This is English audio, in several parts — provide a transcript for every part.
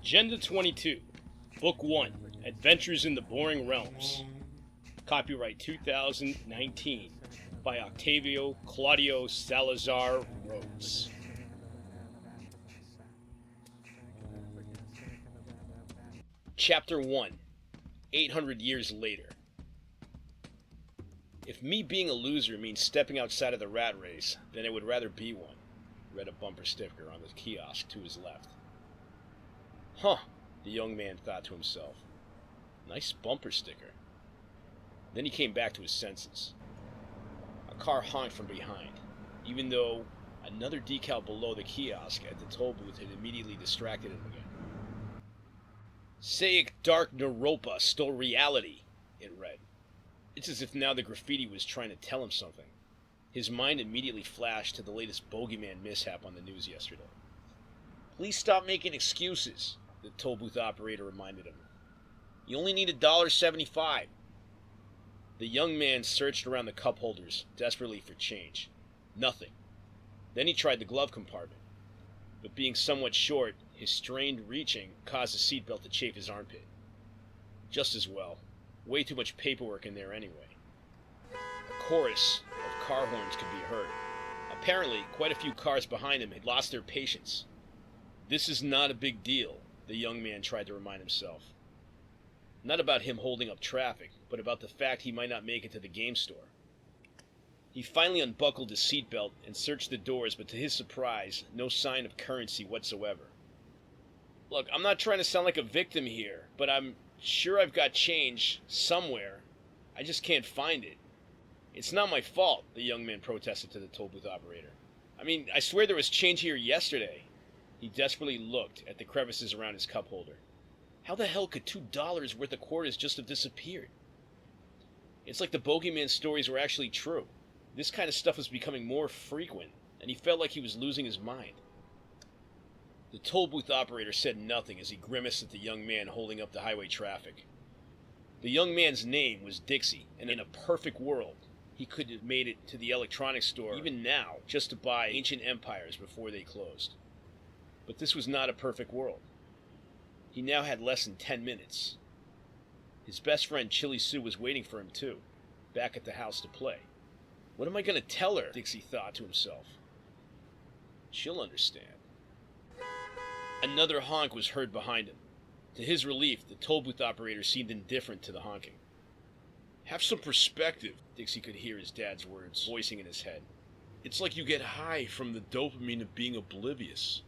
Agenda 22, Book 1, Adventures in the Boring Realms. Copyright 2019 by Octavio Claudio Salazar Rhodes. Chapter 1, 800 Years Later. If me being a loser means stepping outside of the rat race, then I would rather be one, read a bumper sticker on the kiosk to his left. Huh, the young man thought to himself. Nice bumper sticker. Then he came back to his senses. A car honked from behind, even though another decal below the kiosk at the toll booth had immediately distracted him again. Sayik Dark Naropa stole reality, it read. It's as if now the graffiti was trying to tell him something. His mind immediately flashed to the latest bogeyman mishap on the news yesterday. Please stop making excuses, the toll booth operator reminded him. You only need $1.75. The young man searched around the cup holders, desperately for change. Nothing. Then he tried the glove compartment. But being somewhat short, his strained reaching caused the seatbelt to chafe his armpit. Just as well. Way too much paperwork in there anyway. A chorus of car horns could be heard. Apparently, quite a few cars behind him had lost their patience. This is not a big deal, the young man tried to remind himself. Not about him holding up traffic, but about the fact he might not make it to the game store. He finally unbuckled his seatbelt and searched the doors, but to his surprise, no sign of currency whatsoever. Look, I'm not trying to sound like a victim here, but I'm sure I've got change somewhere. I just can't find it. It's not my fault, the young man protested to the toll booth operator. I mean, I swear there was change here yesterday. He desperately looked at the crevices around his cup holder. How the hell could $2 worth of quarters just have disappeared? It's like the bogeyman stories were actually true. This kind of stuff was becoming more frequent, and he felt like he was losing his mind. The toll booth operator said nothing as he grimaced at the young man holding up the highway traffic. The young man's name was Dixie, and in a perfect world, he could have made it to the electronics store even now just to buy Ancient Empires before they closed. But this was not a perfect world. He now had less than 10 minutes. His best friend Chili Sue was waiting for him too, back at the house to play. What am I going to tell her? Dixie thought to himself. She'll understand. Another honk was heard behind him. To his relief, the toll booth operator seemed indifferent to the honking. Have some perspective, Dixie could hear his dad's words voicing in his head. It's like you get high from the dopamine of being oblivious.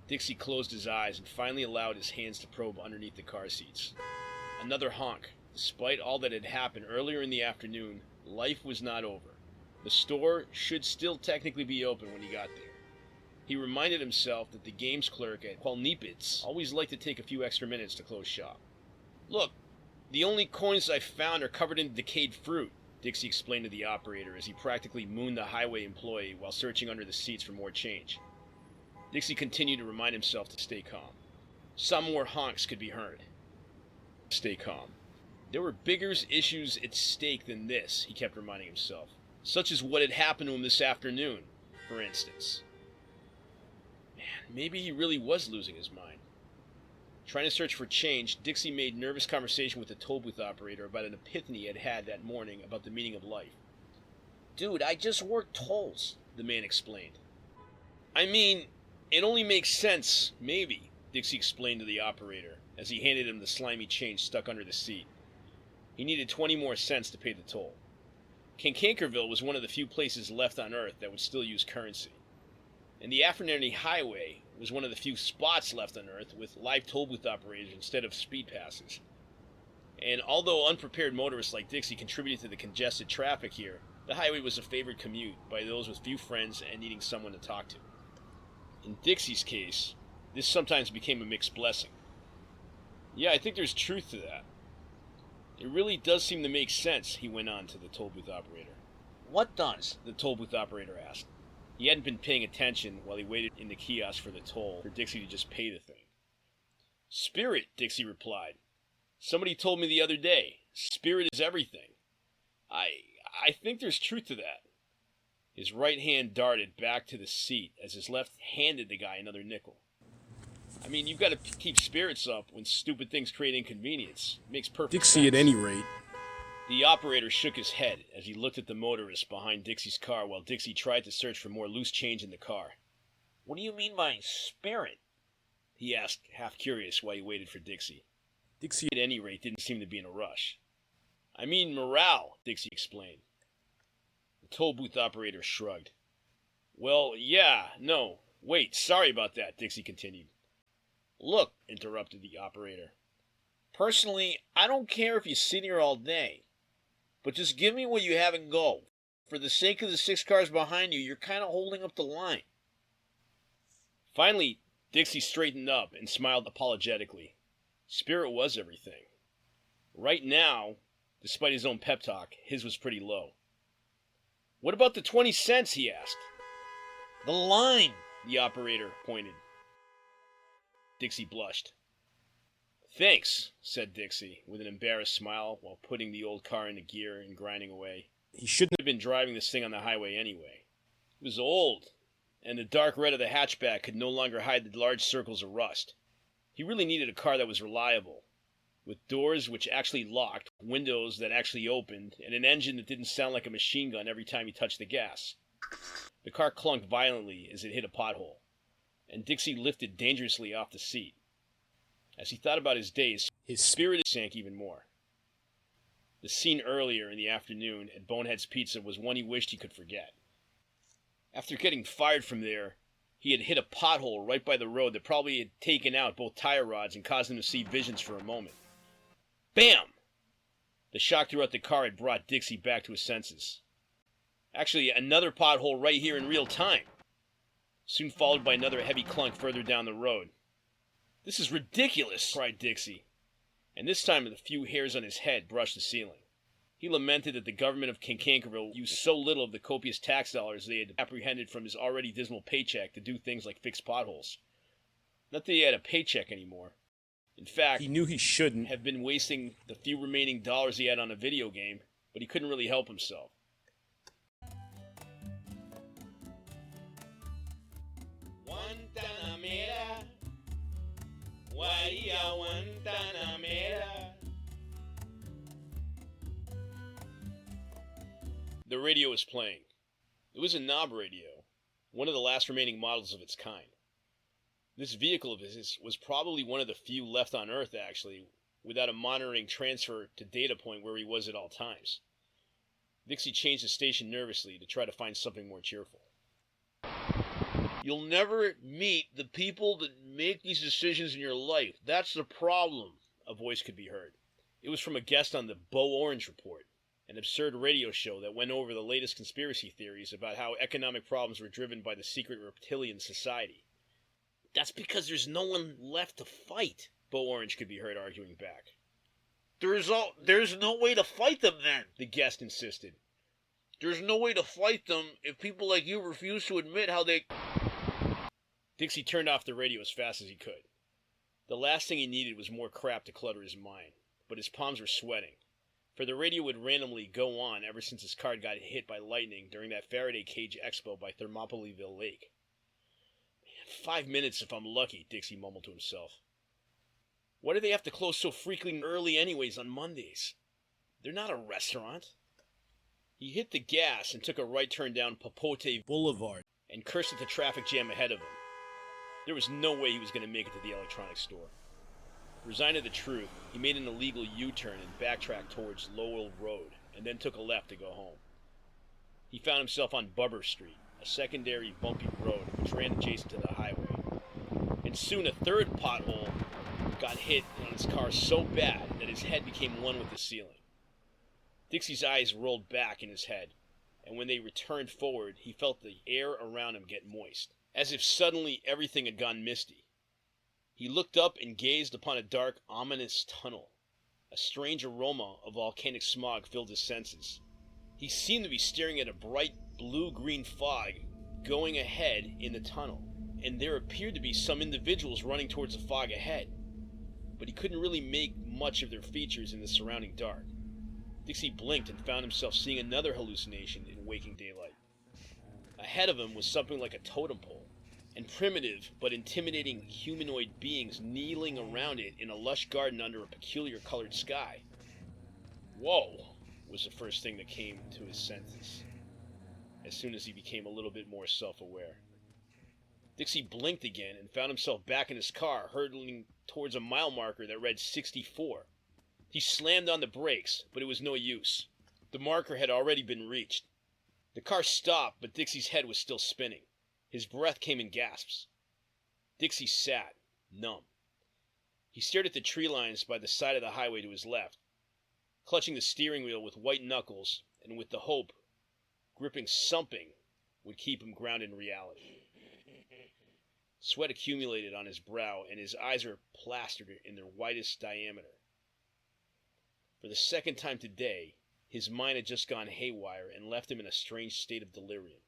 Dixie closed his eyes and finally allowed his hands to probe underneath the car seats. Another honk. Despite all that had happened earlier in the afternoon, life was not over. The store should still technically be open when he got there. He reminded himself that the games clerk at Qualnipitz always liked to take a few extra minutes to close shop. Look, the only coins I found are covered in decayed fruit, Dixie explained to the operator as he practically mooned the highway employee while searching under the seats for more change. Dixie continued to remind himself to stay calm. Some more honks could be heard. Stay calm. There were bigger issues at stake than this, he kept reminding himself. Such as what had happened to him this afternoon, for instance. Man, maybe he really was losing his mind. Trying to search for change, Dixie made nervous conversation with the toll booth operator about an epiphany he had had that morning about the meaning of life. Dude, I just worked tolls, the man explained. I mean, it only makes sense, maybe, Dixie explained to the operator as he handed him the slimy change stuck under the seat. He needed 20 more cents to pay the toll. Kankankerville was one of the few places left on Earth that would still use currency. And the Affinity Highway was one of the few spots left on Earth with live toll booth operators instead of speed passes. And although unprepared motorists like Dixie contributed to the congested traffic here, the highway was a favored commute by those with few friends and needing someone to talk to. In Dixie's case, this sometimes became a mixed blessing. Yeah, I think there's truth to that. It really does seem to make sense, he went on to the toll booth operator. What does? The toll booth operator asked. He hadn't been paying attention while he waited in the kiosk for the toll for Dixie to just pay the thing. Spirit, Dixie replied. Somebody told me the other day, spirit is everything. I think there's truth to that. His right hand darted back to the seat as his left handed the guy another nickel. I mean, you've got to keep spirits up when stupid things create inconvenience. It makes perfect Dixie, sense. at any rate. The operator shook his head as he looked at the motorist behind Dixie's car while Dixie tried to search for more loose change in the car. What do you mean by spirit? He asked, half curious, while he waited for Dixie. Dixie, At any rate, didn't seem to be in a rush. I mean morale, Dixie explained. The toll booth operator shrugged. Well, yeah, no. Wait, sorry about that, Dixie continued. Look, Interrupted the operator. personally, I don't care if you sit here all day. But just give me what you have and go. For the sake of the 6 cars behind you, you're kind of holding up the line. Finally, Dixie straightened up and smiled apologetically. Spirit was everything. Right now, despite his own pep talk, his was pretty low. What about the 20 cents, he asked. The line, The operator pointed. Dixie blushed. Thanks, said Dixie, with an embarrassed smile while putting the old car into gear and grinding away. he shouldn't Have been driving this thing on the highway anyway. It was old, and the dark red of the hatchback could no longer hide the large circles of rust. He really needed a car that was reliable, with doors which actually locked, windows that actually opened, and an engine that didn't sound like a machine gun every time he touched the gas. The car clunked violently as it hit a pothole, and Dixie lifted dangerously off the seat. As he thought about his days, his his spirit sank even more. The scene earlier in the afternoon at Bonehead's Pizza was one he wished he could forget. After getting fired from there, he had hit a pothole right by the road that probably had taken out both tire rods and caused him to see visions for a moment. Bam! The shock throughout the car had brought Dixie back to his senses. Actually, another pothole right here in real time, soon followed by another heavy clunk further down the road. This is ridiculous, cried Dixie, and this time the few hairs on his head brushed the ceiling. He lamented that the government of Kankankerville used so little of the copious tax dollars they had apprehended from his already dismal paycheck to do things like fix potholes. Not that he had a paycheck anymore. In fact, he knew he shouldn't have been wasting the few remaining dollars he had on a video game, but he couldn't really help himself. Guantanamera, Guaya Guantanamera. The radio was playing. It was a knob radio, one of the last remaining models of its kind. This vehicle of his was probably one of the few left on Earth, actually, without a monitoring transfer to data point where he was at all times. Dixie changed the station nervously to try to find something more cheerful. You'll never meet the people that make these decisions in your life. That's the problem. A voice could be heard. It was from a guest on the Bo Orange Report, an absurd radio show that went over the latest conspiracy theories about how economic problems were driven by the secret reptilian society. That's because there's no one left to fight. Bo Orange could be heard arguing back. There's no way to fight them then. The guest insisted. There's no way to fight them if people like you refuse to admit how they... Dixie turned off the radio as fast as he could. The last thing he needed was more crap to clutter his mind, but his palms were sweating, for the radio would randomly go on ever since his car got hit by lightning during that Faraday cage expo by Thermopyleville Lake. Man, 5 minutes if I'm lucky, Dixie mumbled to himself. Why do they have to close so freaking early anyways on Mondays? They're not a restaurant. He hit the gas and took a right turn down Popote Boulevard and cursed at the traffic jam ahead of him. There was no way he was going to make it to the electronics store. Resigned to the truth, he made an illegal U-turn and backtracked towards Lowell Road, and then took a left to go home. He found himself on Bubber Street, a secondary bumpy road which ran adjacent to the highway. And soon a third pothole got hit on his car so bad that his head became one with the ceiling. Dixie's eyes rolled back in his head, and when they returned forward, he felt the air around him get moist, as if suddenly everything had gone misty. He looked up and gazed upon a dark, ominous tunnel. A strange aroma of volcanic smog filled his senses. He seemed to be staring at a bright blue-green fog going ahead in the tunnel, and there appeared to be some individuals running towards the fog ahead, but he couldn't really make much of their features in the surrounding dark. Dixie blinked and found himself seeing another hallucination in waking daylight. Ahead of him was something like a totem pole, and primitive but intimidating humanoid beings kneeling around it in a lush garden under a peculiar colored sky. Whoa, was the first thing that came to his senses, as soon as he became a little bit more self-aware. Dixie blinked again and found himself back in his car, hurtling towards a mile marker that read 64. He slammed on the brakes, but it was no use. The marker had already been reached. The car stopped, but Dixie's head was still spinning. His breath came in gasps. Dixie sat, numb. He stared at the tree lines by the side of the highway to his left, clutching the steering wheel with white knuckles and with the hope, gripping something would keep him grounded in reality. Sweat accumulated on his brow, and his eyes were plastered in their widest diameter. For the second time today, his mind had just gone haywire and left him in a strange state of delirium.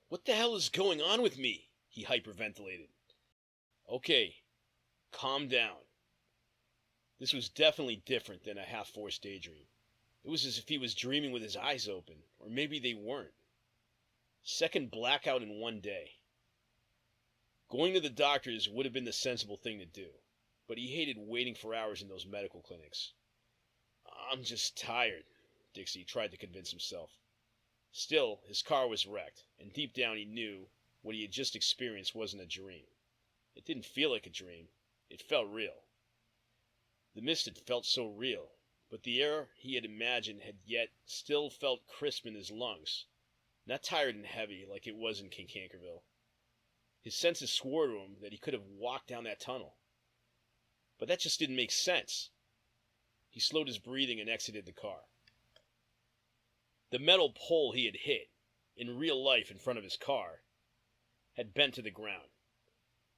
What the hell is going on with me? He hyperventilated. Okay, calm down. This was definitely different than a half-forced daydream. It was as if he was dreaming with his eyes open, or maybe they weren't. Second blackout in one day. Going to the doctor's would have been the sensible thing to do, but he hated waiting for hours in those medical clinics. I'm just tired, Dixie tried to convince himself. Still, his car was wrecked, and deep down he knew what he had just experienced wasn't a dream. It didn't feel like a dream. It felt real. The mist had felt so real, but the air he had imagined had yet still felt crisp in his lungs, not tired and heavy like it was in Cankerville. His senses swore to him that he could have walked down that tunnel. But that just didn't make sense. He slowed his breathing and exited the car. The metal pole he had hit, in real life in front of his car, had bent to the ground,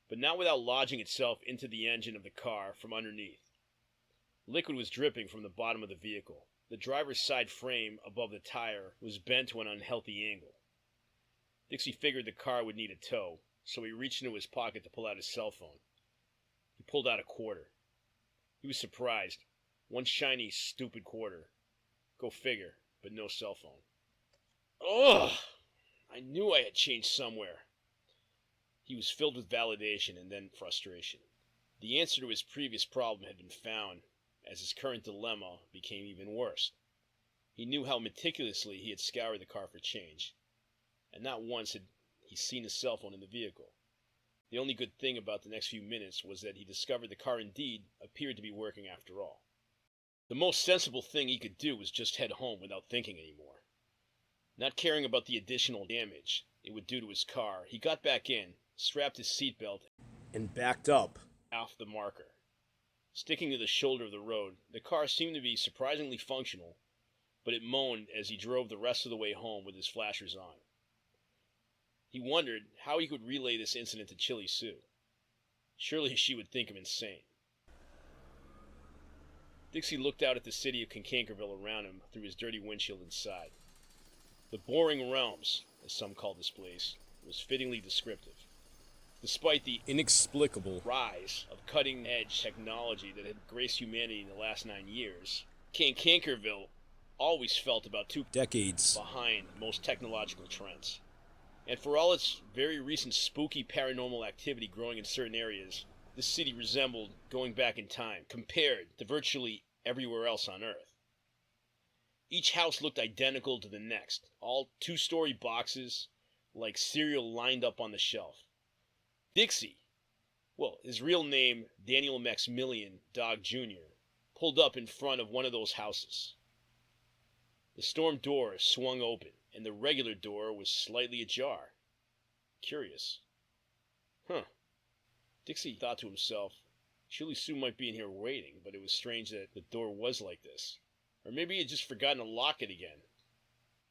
but not without lodging itself into the engine of the car from underneath. Liquid was dripping from the bottom of the vehicle. The driver's side frame above the tire was bent to an unhealthy angle. Dixie figured the car would need a tow, so he reached into his pocket to pull out his cell phone. He pulled out a quarter. He was surprised. One shiny, stupid quarter. Go figure, but no cell phone. Ugh! I knew I had changed somewhere. He was filled with validation and then frustration. The answer to his previous problem had been found, as his current dilemma became even worse. He knew how meticulously he had scoured the car for change, and not once had he seen his cell phone in the vehicle. The only good thing about the next few minutes was that he discovered the car indeed appeared to be working after all. The most sensible thing he could do was just head home without thinking anymore. Not caring about the additional damage it would do to his car, he got back in, strapped his seatbelt, and backed up off the marker. Sticking to the shoulder of the road, the car seemed to be surprisingly functional, but it moaned as he drove the rest of the way home with his flashers on. He wondered how he could relay this incident to Chili Sue. Surely she would think him insane. Dixie looked out at the city of Cankerville around him through his dirty windshield inside. The boring realms, as some called this place, was fittingly descriptive. Despite the inexplicable rise of cutting-edge technology that had graced humanity in the last 9 years, Cankerville always felt about 2 decades behind most technological trends. And for all its very recent spooky paranormal activity growing in certain areas, this city resembled going back in time compared to virtually everywhere else on Earth. Each house looked identical to the next, all 2-story boxes like cereal lined up on the shelf. Dixie, well, his real name, Daniel Maximilian Dog Jr., pulled up in front of one of those houses. The storm door swung open, and the regular door was slightly ajar. Curious. Dixie thought to himself, Chili Sue might be in here waiting, but it was strange that the door was like this. Or maybe he had just forgotten to lock it again.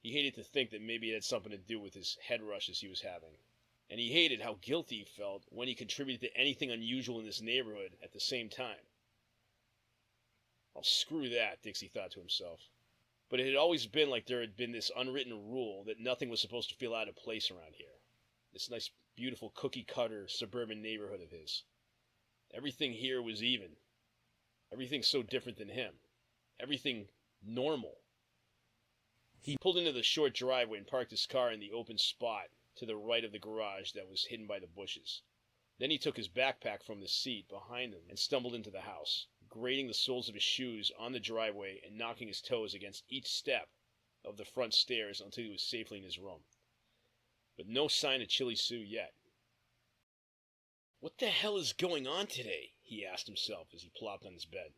He hated to think that maybe it had something to do with his head rushes he was having. And he hated how guilty he felt when he contributed to anything unusual in this neighborhood at the same time. Oh, screw that, Dixie thought to himself. But it had always been like there had been this unwritten rule that nothing was supposed to feel out of place around here. This nice, beautiful, cookie-cutter suburban neighborhood of his. Everything here was even. Everything so different than him. Everything normal. He pulled into the short driveway and parked his car in the open spot to the right of the garage that was hidden by the bushes. Then he took his backpack from the seat behind him and stumbled into the house, grating the soles of his shoes on the driveway and knocking his toes against each step of the front stairs until he was safely in his room. But no sign of Chili Sue yet. What the hell is going on today? He asked himself as he plopped on his bed.